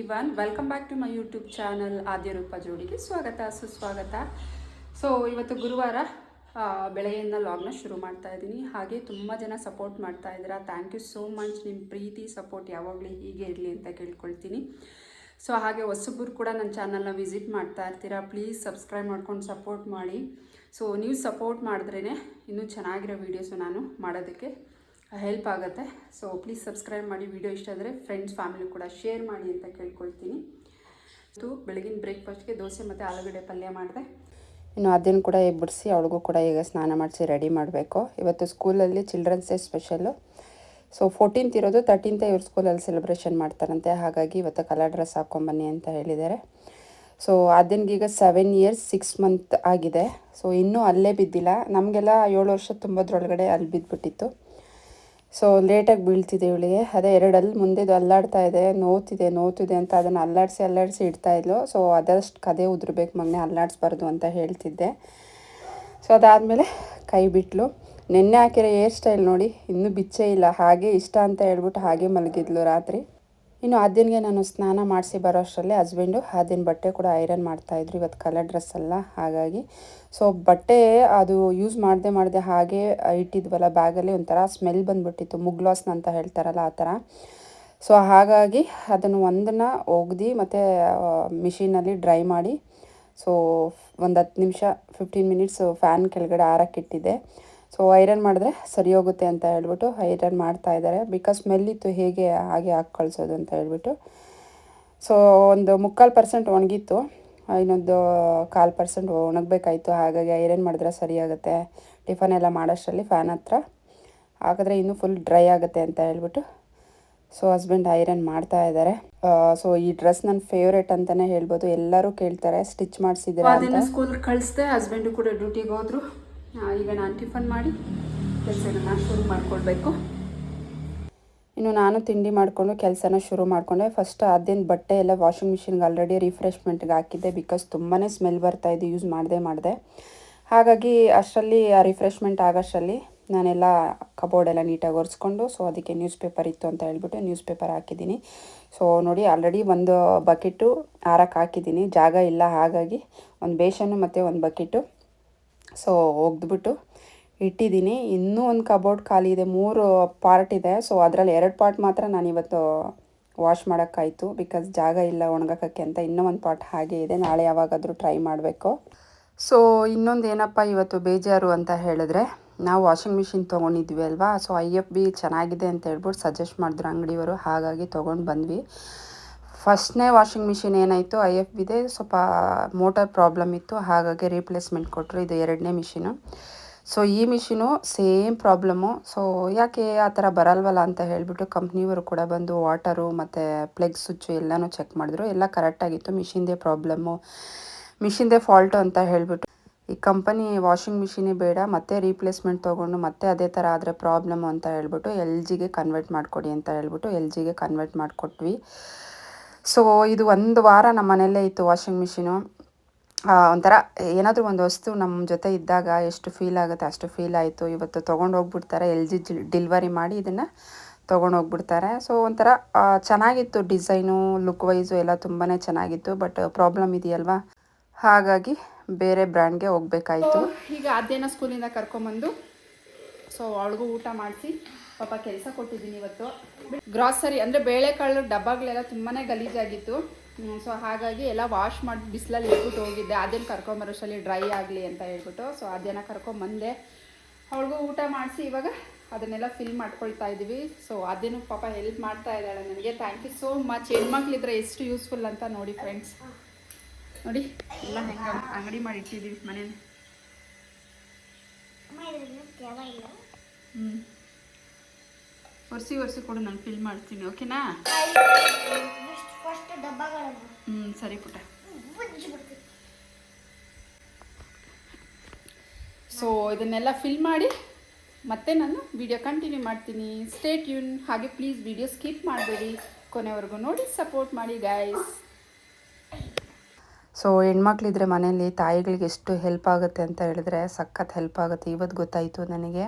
Everyone, welcome back to my YouTube channel Adyarupa ಜೋಡಿಗೆ ಸ್ವಾಗತ ಸುಸ್ವಾಗತ. ಸೊ ಇವತ್ತು ಗುರುವಾರ ಬೆಳಗ್ಗೆಯಿಂದ ಲಾಗ್ನ ಶುರು ಮಾಡ್ತಾ ಇದ್ದೀನಿ. ಹಾಗೆ ತುಂಬ ಜನ ಸಪೋರ್ಟ್ ಮಾಡ್ತಾ ಇದ್ದೀರಾ. Thank you so much. ನಿಮ್ಮ ಪ್ರೀತಿ ಸಪೋರ್ಟ್ ಯಾವಾಗಲೂ ಹೀಗೆ ಇರಲಿ ಅಂತ ಕೇಳ್ಕೊಳ್ತೀನಿ. ಸೊ ಹಾಗೆ ಹೊಸಬ್ರು ಕೂಡ ನನ್ನ ಚಾನಲ್ನ ವಿಸಿಟ್ ಮಾಡ್ತಾ ಇರ್ತೀರಾ. ಪ್ಲೀಸ್ ಸಬ್ಸ್ಕ್ರೈಬ್ ಮಾಡ್ಕೊಂಡು ಸಪೋರ್ಟ್ ಮಾಡಿ. ಸೊ ನೀವು ಸಪೋರ್ಟ್ ಮಾಡಿದ್ರೇ ಇನ್ನೂ ಚೆನ್ನಾಗಿರೋ ವೀಡಿಯೋಸು ನಾನು ಮಾಡೋದಕ್ಕೆ ಹೆಲ್ಪ್ ಆಗುತ್ತೆ. ಸೊ ಪ್ಲೀಸ್ ಸಬ್ಸ್ಕ್ರೈಬ್ ಮಾಡಿ. ವಿಡಿಯೋ ಇಷ್ಟ ಆದರೆ ಫ್ರೆಂಡ್ಸ್ ಫ್ಯಾಮಿಲಿ ಕೂಡ ಶೇರ್ ಮಾಡಿ ಅಂತ ಕೇಳ್ಕೊಳ್ತೀನಿ. ಇದು ಬೆಳಗಿನ ಬ್ರೇಕ್ಫಾಸ್ಟ್ಗೆ ದೋಸೆ ಮತ್ತು ಆಲೂಗಡ್ಡೆ ಪಲ್ಯ ಮಾಡಿದೆ. ಇನ್ನು ಅದನ್ನು ಕೂಡ ಎಬ್ಬಿಡಿಸಿ ಅವಳಿಗೂ ಕೂಡ ಈಗ ಸ್ನಾನ ಮಾಡಿಸಿ ರೆಡಿ ಮಾಡಬೇಕು. ಇವತ್ತು ಸ್ಕೂಲಲ್ಲಿ children's day special. So 14th ಇರೋದು, 13th ಇವ್ರ ಸ್ಕೂಲಲ್ಲಿ ಸೆಲೆಬ್ರೇಷನ್ ಮಾಡ್ತಾರಂತೆ. ಹಾಗಾಗಿ ಇವತ್ತು ಕಲರ್ ಡ್ರೆಸ್ ಹಾಕ್ಕೊಂಬನ್ನಿ ಅಂತ ಹೇಳಿದ್ದಾರೆ. ಸೊ ಅದನ್ಗೀಗ 7 years 6 months ಆಗಿದೆ. ಸೊ ಇನ್ನೂ ಅಲ್ಲೇ ಬಿದ್ದಿಲ್ಲ. ನಮಗೆಲ್ಲ 7 ವರ್ಷ ತುಂಬೋದ್ರೊಳಗಡೆ ಅಲ್ಲಿ ಬಿದ್ದುಬಿಟ್ಟಿತ್ತು. ಸೊ ಲೇಟಾಗಿ ಬೀಳ್ತಿದೆ ಇವಳಿಗೆ. ಅದೇ 2 ಅಲ್ಲಿ ಮುಂದೆದು ಅಲ್ಲಾಡ್ತಾ ಇದೆ, ನೋವ್ತಿದೆ ಅಂತ ಅದನ್ನು ಅಲ್ಲಾಡಿಸಿ ಇಡ್ತಾಯಿದ್ಲು. ಸೊ ಅದಷ್ಟು ಕದೆ ಉದ್ರಬೇಕು ಮಗನೇ, ಅಲ್ಲಾಡಿಸ್ಬಾರ್ದು ಅಂತ ಹೇಳ್ತಿದ್ದೆ. ಸೊ ಅದಾದಮೇಲೆ ಕೈ ಬಿಟ್ಲು. ನೆನ್ನೆ ಹಾಕಿರೋ ಹೇರ್ ಸ್ಟೈಲ್ ನೋಡಿ, ಇನ್ನೂ ಬಿಚ್ಚೇ ಇಲ್ಲ. ಹಾಗೆ ಇಷ್ಟ ಅಂತ ಹೇಳ್ಬಿಟ್ಟು ಹಾಗೆ ಮಲಗಿದ್ಲು ರಾತ್ರಿ. ಇನ್ನು ಆದ್ಯನಿಗೆ ನಾನು ಸ್ನಾನ ಮಾಡಿಸಿ ಬರೋ ಅಷ್ಟರಲ್ಲಿ ಹಸ್ಬೆಂಡು ಆದ್ಯನ ಬಟ್ಟೆ ಕೂಡ ಐರನ್ ಮಾಡ್ತಾಯಿದ್ರು. ಇವತ್ತು ಕಲರ್ ಡ್ರೆಸ್ ಅಲ್ಲ, ಹಾಗಾಗಿ. ಸೊ ಬಟ್ಟೆ ಅದು ಯೂಸ್ ಮಾಡದೆ ಹಾಗೆ ಇಟ್ಟಿದ್ವಲ್ಲ ಬ್ಯಾಗಲ್ಲಿ, ಒಂಥರ ಸ್ಮೆಲ್ ಬಂದುಬಿಟ್ಟಿತ್ತು. ಮುಗ್ಲಾಸ್ನ ಅಂತ ಹೇಳ್ತಾರಲ್ಲ ಆ ಥರ. ಸೊ ಹಾಗಾಗಿ ಅದನ್ನು ಒಂದನ್ನು ಒಗ್ದು ಮತ್ತು ಮಿಷಿನಲ್ಲಿ ಡ್ರೈ ಮಾಡಿ, ಸೊ ಒಂದು 10 ನಿಮಿಷ 15 minutes ಫ್ಯಾನ್ ಕೆಳಗಡೆ ಆರಕ್ಕಿಟ್ಟಿದ್ದೆ. ಸೊ ಐರನ್ ಮಾಡಿದ್ರೆ ಸರಿ ಹೋಗುತ್ತೆ ಅಂತ ಹೇಳ್ಬಿಟ್ಟು ಐರನ್ ಮಾಡ್ತಾಯಿದ್ದಾರೆ. ಬಿಕಾಸ್ ಸ್ಮೆಲ್ಲಿತ್ತು, ಹೇಗೆ ಹಾಗೆ ಹಾಕಿ ಕಳಿಸೋದು ಅಂತ ಹೇಳ್ಬಿಟ್ಟು. ಸೊ ಒಂದು 3/4% ಒಣಗಿತ್ತು, ಇನ್ನೊಂದು 1/4% ಒಣಗಬೇಕಾಯ್ತು. ಹಾಗಾಗಿ ಐರನ್ ಮಾಡಿದ್ರೆ ಸರಿಯಾಗುತ್ತೆ. ಟಿಫನ್ ಎಲ್ಲ ಮಾಡೋಷ್ಟರಲ್ಲಿ ಫ್ಯಾನ್ ಹತ್ರ ಹಾಕಿದ್ರೆ ಇನ್ನೂ ಫುಲ್ ಡ್ರೈ ಆಗುತ್ತೆ ಅಂತ ಹೇಳ್ಬಿಟ್ಟು ಸೊ ಹಸ್ಬೆಂಡ್ ಐರನ್ ಮಾಡ್ತಾ ಇದ್ದಾರೆ. ಸೊ ಈ ಡ್ರೆಸ್ ನನ್ನ ಫೇವ್ರೇಟ್ ಅಂತಲೇ ಹೇಳ್ಬೋದು. ಎಲ್ಲರೂ ಕೇಳ್ತಾರೆ ಸ್ಟಿಚ್ ಮಾಡಿಸಿದ್ದೀರಾ ಅಂತ. ಸ್ಕೂಲ್ಗೆ ಕಳಿಸ್ದೆ, ಹಸ್ಬೆಂಡು ಕೂಡ ಡ್ಯೂಟಿಗೆ ಹೋದರು. ಈಗ ನಾನು ಟಿಫನ್ ಮಾಡಿ ಕೆಲಸನ ಶುರು ಮಾಡಿಕೊಳ್ಬೇಕು. ಇನ್ನು ನಾನು ತಿಂಡಿ ಮಾಡಿಕೊಂಡು ಕೆಲಸನ ಶುರು ಮಾಡಿಕೊಂಡೆ. ಫಸ್ಟ್ ಅದೇನು ಬಟ್ಟೆ ಎಲ್ಲ ವಾಷಿಂಗ್ ಮಿಷಿನ್ಗೆ ಆಲ್ರೆಡಿ ರಿಫ್ರೆಶ್ಮೆಂಟ್ಗೆ ಹಾಕಿದ್ದೆ. ಬಿಕಾಸ್ ತುಂಬಾ ಸ್ಮೆಲ್ ಬರ್ತಾಯಿದ್ದು ಯೂಸ್ ಮಾಡಿದೆ. ಹಾಗಾಗಿ ಅಷ್ಟರಲ್ಲಿ ಆ ರಿಫ್ರೆಶ್ಮೆಂಟ್ ಆಗೋಷ್ಟರಲ್ಲಿ ನಾನೆಲ್ಲ ಕಬೋರ್ಡೆಲ್ಲ ನೀಟಾಗಿ ಒರೆಸ್ಕೊಂಡು, ಸೊ ಅದಕ್ಕೆ ನ್ಯೂಸ್ ಪೇಪರ್ ಇತ್ತು ಅಂತ ಹೇಳ್ಬಿಟ್ಟು ನ್ಯೂಸ್ ಪೇಪರ್ ಹಾಕಿದ್ದೀನಿ. ಸೊ ನೋಡಿ, ಆಲ್ರೆಡಿ ಒಂದು ಬಕೆಟು ಹಾರಕ್ಕೆ ಹಾಕಿದ್ದೀನಿ, ಜಾಗ ಇಲ್ಲ. ಹಾಗಾಗಿ ಒಂದು ಬೇಷನ್ನು ಮತ್ತು ಒಂದು ಬಕೆಟು ಸೊ ಒಗ್ದುಬಿಟ್ಟು ಇಟ್ಟಿದ್ದೀನಿ. ಇನ್ನೂ ಒಂದು ಕಬೋರ್ಡ್ ಖಾಲಿ ಇದೆ, 3 ಪಾರ್ಟ್ ಇದೆ. ಸೊ ಅದರಲ್ಲಿ 2 ಪಾರ್ಟ್ ಮಾತ್ರ ನಾನಿವತ್ತು ವಾಶ್ ಮಾಡೋಕ್ಕಾಯಿತು. ಬಿಕಾಸ್ ಜಾಗ ಇಲ್ಲ ಒಣಗಕ್ಕೆ ಅಂತ. ಇನ್ನೂ ಒಂದು ಪಾರ್ಟ್ ಹಾಗೆ ಇದೆ, ನಾಳೆ ಯಾವಾಗಾದರೂ ಟ್ರೈ ಮಾಡಬೇಕು. ಸೊ ಇನ್ನೊಂದು ಏನಪ್ಪ ಇವತ್ತು ಬೇಜಾರು ಅಂತ ಹೇಳಿದ್ರೆ, ನಾವು ವಾಷಿಂಗ್ ಮಿಷಿನ್ ತೊಗೊಂಡಿದ್ವಿ ಅಲ್ವಾ. ಸೊ IFB ಚೆನ್ನಾಗಿದೆ ಅಂತ ಹೇಳ್ಬಿಟ್ಟು ಸಜೆಸ್ಟ್ ಮಾಡಿದ್ರು ಅಂಗಡಿಯವರು. ಹಾಗಾಗಿ ತೊಗೊಂಡು ಬಂದ್ವಿ. ಫಸ್ಟ್ನೇ ವಾಷಿಂಗ್ ಮಿಷಿನ್ ಏನಾಯಿತು, IFBದೆ ಸ್ವಲ್ಪ ಮೋಟರ್ ಪ್ರಾಬ್ಲಮ್ ಇತ್ತು. ಹಾಗಾಗಿ ರೀಪ್ಲೇಸ್ಮೆಂಟ್ ಕೊಟ್ಟರು. ಇದು 2ನೇ ಮಿಷಿನು. ಸೊ ಈ ಮಿಷಿನು ಸೇಮ್ ಪ್ರಾಬ್ಲಮ್ಮು. ಸೊ ಯಾಕೆ ಆ ಥರ ಬರಲ್ವಲ್ಲ ಅಂತ ಹೇಳಿಬಿಟ್ಟು ಕಂಪ್ನಿಯವರು ಕೂಡ ಬಂದು ವಾಟರು ಮತ್ತು ಪ್ಲಗ್ ಸ್ವಿಚ್ಚು ಎಲ್ಲನೂ ಚೆಕ್ ಮಾಡಿದ್ರು. ಎಲ್ಲ ಕರೆಕ್ಟಾಗಿತ್ತು. ಮಿಷಿನ್ದೇ ಪ್ರಾಬ್ಲಮ್ಮು, ಮಿಷಿನ್ದೇ ಫಾಲ್ಟು ಅಂತ ಹೇಳಿಬಿಟ್ಟು ಈ ಕಂಪನಿ ವಾಷಿಂಗ್ ಮಿಷಿನೇ ಬೇಡ, ಮತ್ತೆ ರೀಪ್ಲೇಸ್ಮೆಂಟ್ ತೊಗೊಂಡು ಮತ್ತೆ ಅದೇ ಥರ ಆದರೆ ಪ್ರಾಬ್ಲಮ್ಮು ಅಂತ ಹೇಳ್ಬಿಟ್ಟು LGಗೆ ಕನ್ವರ್ಟ್ ಮಾಡಿಕೊಡಿ ಅಂತ ಹೇಳ್ಬಿಟ್ಟು LGಗೆ ಕನ್ವರ್ಟ್ ಮಾಡಿಕೊಟ್ವಿ. ಸೊ ಇದು 1 ವಾರ ನಮ್ಮ ಮನೆಯಲ್ಲೇ ಇತ್ತು ವಾಷಿಂಗ್ ಮಿಷಿನು. ಒಂಥರ ಏನಾದರೂ ಒಂದು ವಸ್ತು ನಮ್ಮ ಜೊತೆ ಇದ್ದಾಗ ಎಷ್ಟು ಫೀಲ್ ಆಗುತ್ತೆ ಅಷ್ಟು ಫೀಲ್ ಆಯಿತು. ಇವತ್ತು ತೊಗೊಂಡು ಹೋಗ್ಬಿಡ್ತಾರೆ, LG ಡೆಲಿವರಿ ಮಾಡಿ ಇದನ್ನು ತೊಗೊಂಡು ಹೋಗ್ಬಿಡ್ತಾರೆ. ಸೊ ಒಂಥರ ಚೆನ್ನಾಗಿತ್ತು, ಡಿಸೈನು ಲುಕ್ ವೈಸು ಎಲ್ಲ ತುಂಬಾ ಚೆನ್ನಾಗಿತ್ತು. ಬಟ್ ಪ್ರಾಬ್ಲಮ್ ಇದೆಯಲ್ವಾ, ಹಾಗಾಗಿ ಬೇರೆ ಬ್ರ್ಯಾಂಡ್ಗೆ ಹೋಗ್ಬೇಕಾಯಿತು. ಈಗ ಅದೇನ ಸ್ಕೂಲಿಂದ ಕರ್ಕೊಂಬಂದು ಸೊ ಅವಳಿಗೂ ಊಟ ಮಾಡಿಸಿ ಪಾಪ ಕೆಲಸ ಕೊಟ್ಟಿದ್ದೀನಿ ಇವತ್ತು. ಗ್ರಾಸರಿ ಅಂದರೆ ಬೇಳೆಕಾಳು ಡಬ್ಬಗಳೆಲ್ಲ ತುಂಬಾ ಗಲೀಜಾಗಿತ್ತು. ಸೊ ಹಾಗಾಗಿ ಎಲ್ಲ ವಾಶ್ ಮಾಡಿ ಬಿಸಿಲಲ್ಲಿ ಇಟ್ಬಿಟ್ಟು ಹೋಗಿದ್ದೆ. ಅದೇನು ಕರ್ಕೊಂಬರೋಷ್ಟರಲ್ಲಿ ಡ್ರೈ ಆಗಲಿ ಅಂತ ಹೇಳ್ಬಿಟ್ಟು. ಸೊ ಅದೇನ ಕರ್ಕೊಂಬಂದೆ, ಅವಳಿಗೂ ಊಟ ಮಾಡಿಸಿ ಇವಾಗ ಅದನ್ನೆಲ್ಲ ಫಿಲ್ ಮಾಡ್ಕೊಳ್ತಾ ಇದ್ದೀವಿ. ಸೊ ಅದೇನು ಪಾಪ ಹೆಲ್ಪ್ ಮಾಡ್ತಾ ಇದ್ದಾಳೆ ನನಗೆ. Thank you so much. ಹೆಣ್ಮಕ್ಳಿದ್ರೆ ಎಷ್ಟು ಯೂಸ್ಫುಲ್ ಅಂತ ನೋಡಿ ಫ್ರೆಂಡ್ಸ್. ನೋಡಿ ಎಲ್ಲ ಹೆಂಗೆ ಅಂಗಡಿ ಮಾಡಿ ಇಟ್ಟಿದ್ದೀವಿ ಮನೇಲಿ. ಒರೆಸಿ ಕೊಡು, ನಾನು ಫಿಲ್ ಮಾಡ್ತೀನಿ. ಓಕೆನಾ? ಸರಿ ಪುಟ್ಟ. ಸೊ ಇದನ್ನೆಲ್ಲ ಫಿಲ್ ಮಾಡಿ ಮತ್ತೆ ನಾನು ವಿಡಿಯೋ ಕಂಟಿನ್ಯೂ ಮಾಡ್ತೀನಿ. Stay tune. ಹಾಗೆ ಪ್ಲೀಸ್ ವಿಡಿಯೋ ಸ್ಕಿಪ್ ಮಾಡಬೇಡಿ, ಕೊನೆವರೆಗೂ ನೋಡಿ ಸಪೋರ್ಟ್ ಮಾಡಿ ಗೈಸ್. ಸೊ ಹೆಣ್ಮಕ್ಳಿದ್ರೆ ಮನೇಲಿ ತಾಯಿಗಳಿಗೆ ಎಷ್ಟು ಹೆಲ್ಪ್ ಆಗುತ್ತೆ ಅಂತ ಹೇಳಿದ್ರೆ ಸಖತ್ ಹೆಲ್ಪ್ ಆಗುತ್ತೆ. ಇವತ್ತು ಗೊತ್ತಾಯಿತು ನನಗೆ.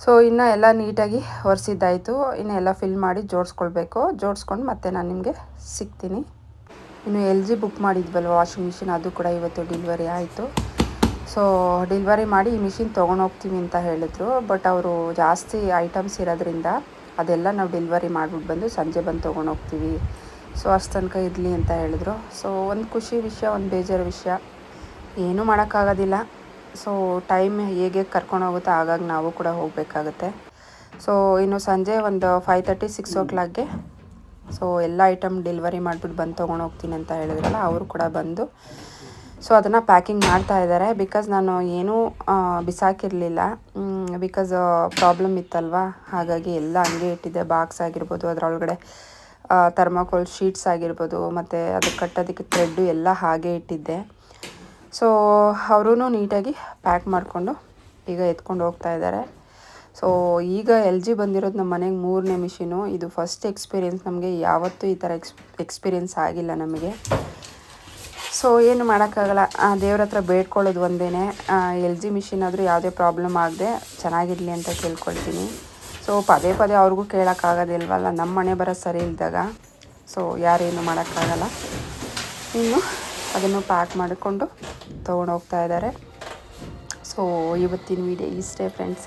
ಸೊ ಇನ್ನು ಎಲ್ಲ ನೀಟಾಗಿ ಒರೆಸಿದ್ದಾಯಿತು. ಇನ್ನು ಎಲ್ಲ ಫಿಲ್ ಮಾಡಿ ಜೋಡಿಸ್ಕೊಂಡು ಮತ್ತೆ ನಾನು ನಿಮಗೆ ಸಿಗ್ತೀನಿ. ಇನ್ನು LG ಬುಕ್ ಮಾಡಿದ್ವಲ್ವ ವಾಷಿಂಗ್ ಮಿಷಿನ್, ಅದು ಕೂಡ ಇವತ್ತು ಡೆಲಿವರಿ ಆಯಿತು. ಸೊ ಡೆಲಿವರಿ ಮಾಡಿ ಈ ಮಿಷಿನ್ ತೊಗೊಂಡೋಗ್ತೀವಿ ಅಂತ ಹೇಳಿದ್ರು. ಬಟ್ ಅವರು ಜಾಸ್ತಿ ಐಟಮ್ಸ್ ಇರೋದ್ರಿಂದ ಅದೆಲ್ಲ ನಾವು ಡೆಲಿವರಿ ಮಾಡಿಬಿಟ್ಟು ಬಂದು ಸಂಜೆ ಬಂದು ತೊಗೊಂಡೋಗ್ತೀವಿ, ಸೊ ಅಷ್ಟು ತನಕ ಇರಲಿ ಅಂತ ಹೇಳಿದ್ರು. ಸೊ ಒಂದು ಖುಷಿ ವಿಷಯ, ಒಂದು ಬೇಜಾರು ವಿಷಯ, ಏನೂ ಮಾಡೋಕ್ಕಾಗೋದಿಲ್ಲ. ಸೊ ಟೈಮ್ ಹೇಗೆ ಕರ್ಕೊಂಡೋಗುತ್ತೋ ಆಗಾಗ ನಾವು ಕೂಡ ಹೋಗಬೇಕಾಗತ್ತೆ. ಸೊ ಇನ್ನು ಸಂಜೆ ಒಂದು 5:30 6 o'clockಗೆ ಸೊ ಎಲ್ಲ ಐಟಮ್ ಡೆಲಿವರಿ ಮಾಡಿಬಿಟ್ಟು ಬಂದು ತೊಗೊಂಡೋಗ್ತೀನಿ ಅಂತ ಹೇಳಿದ್ರಲ್ಲ, ಅವರು ಕೂಡ ಬಂದು ಸೊ ಅದನ್ನು ಪ್ಯಾಕಿಂಗ್ ಮಾಡ್ತಾ ಇದ್ದಾರೆ. ಬಿಕಾಸ್ ನಾನು ಏನೂ ಬಿಸಾಕಿರಲಿಲ್ಲ, ಬಿಕಾಸ್ ಪ್ರಾಬ್ಲಮ್ ಇತ್ತಲ್ವ, ಹಾಗಾಗಿ ಎಲ್ಲ ಹಂಗೆ ಇಟ್ಟಿದ್ದೆ. ಬಾಕ್ಸ್ ಆಗಿರ್ಬೋದು, ಅದರೊಳಗಡೆ ಥರ್ಮಾಕೋಲ್ ಶೀಟ್ಸ್ ಆಗಿರ್ಬೋದು, ಮತ್ತು ಅದಕ್ಕೆ ಕಟ್ಟೋದಕ್ಕೆ ಥ್ರೆಡ್ಡು ಎಲ್ಲ ಹಾಗೆ ಇಟ್ಟಿದ್ದೆ. ಸೊ ಅವರೂ ನೀಟಾಗಿ ಪ್ಯಾಕ್ ಮಾಡಿಕೊಂಡು ಈಗ ಎತ್ಕೊಂಡು ಹೋಗ್ತಾ ಇದ್ದಾರೆ. ಸೊ ಈಗ LG ಬಂದಿರೋದು ನಮ್ಮ ಮನೆಗೆ 3ನೇ ಮಿಷಿನು. ಇದು ಫಸ್ಟ್ ಎಕ್ಸ್ಪೀರಿಯೆನ್ಸ್ ನಮಗೆ, ಯಾವತ್ತೂ ಈ ಥರ ಎಕ್ಸ್ಪೀರಿಯೆನ್ಸ್ ಆಗಿಲ್ಲ ನಮಗೆ. ಸೊ ಏನು ಮಾಡೋಕ್ಕಾಗಲ್ಲ, ದೇವ್ರ ಹತ್ರ ಬೇಡ್ಕೊಳ್ಳೋದು ಒಂದೇ, LG ಮಿಷಿನ್ ಆದರೂ ಯಾವುದೇ ಪ್ರಾಬ್ಲಮ್ ಆಗದೆ ಚೆನ್ನಾಗಿರಲಿ ಅಂತ ಕೇಳ್ಕೊಳ್ತೀನಿ. ಸೊ ಪದೇ ಪದೇ ಅವ್ರಿಗೂ ಕೇಳೋಕ್ಕಾಗೋದಿಲ್ವಲ್ಲ, ನಮ್ಮ ಮನೆ ಬರೋದು ಸರಿ ಇಲ್ದಾಗ. ಸೊ ಯಾರೇನು ಮಾಡೋಕ್ಕಾಗಲ್ಲ. ಇನ್ನು ಅದನ್ನು ಪ್ಯಾಕ್ ಮಾಡಿಕೊಂಡು ತೊಗೊಂಡೋಗ್ತಾ ಇದ್ದಾರೆ. ಸೊ ಇವತ್ತಿನ ವಿಡಿಯೋ ಇಷ್ಟೇ ಫ್ರೆಂಡ್ಸ್.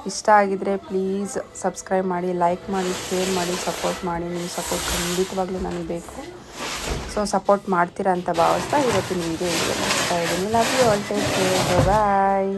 ಇಷ್ಟ ಆಗಿದರೆ ಪ್ಲೀಸ್ ಸಬ್ಸ್ಕ್ರೈಬ್ ಮಾಡಿ, ಲೈಕ್ ಮಾಡಿ, ಶೇರ್ ಮಾಡಿ, ಸಪೋರ್ಟ್ ಮಾಡಿ. ನಿಮ್ಮ ಸಪೋರ್ಟ್ ಖಂಡಿತವಾಗ್ಲೂ ನನಗೆ ಬೇಕು. ಸೊ ಸಪೋರ್ಟ್ ಮಾಡ್ತೀರಾ ಅಂತ ಭಾವಿಸ್ತಾ ಇವತ್ತಿನ ವಿಡಿಯೋ ಮುಗಿಸ್ತಾ ಇದ್ದೀನಿ. Love you all, take care, bye.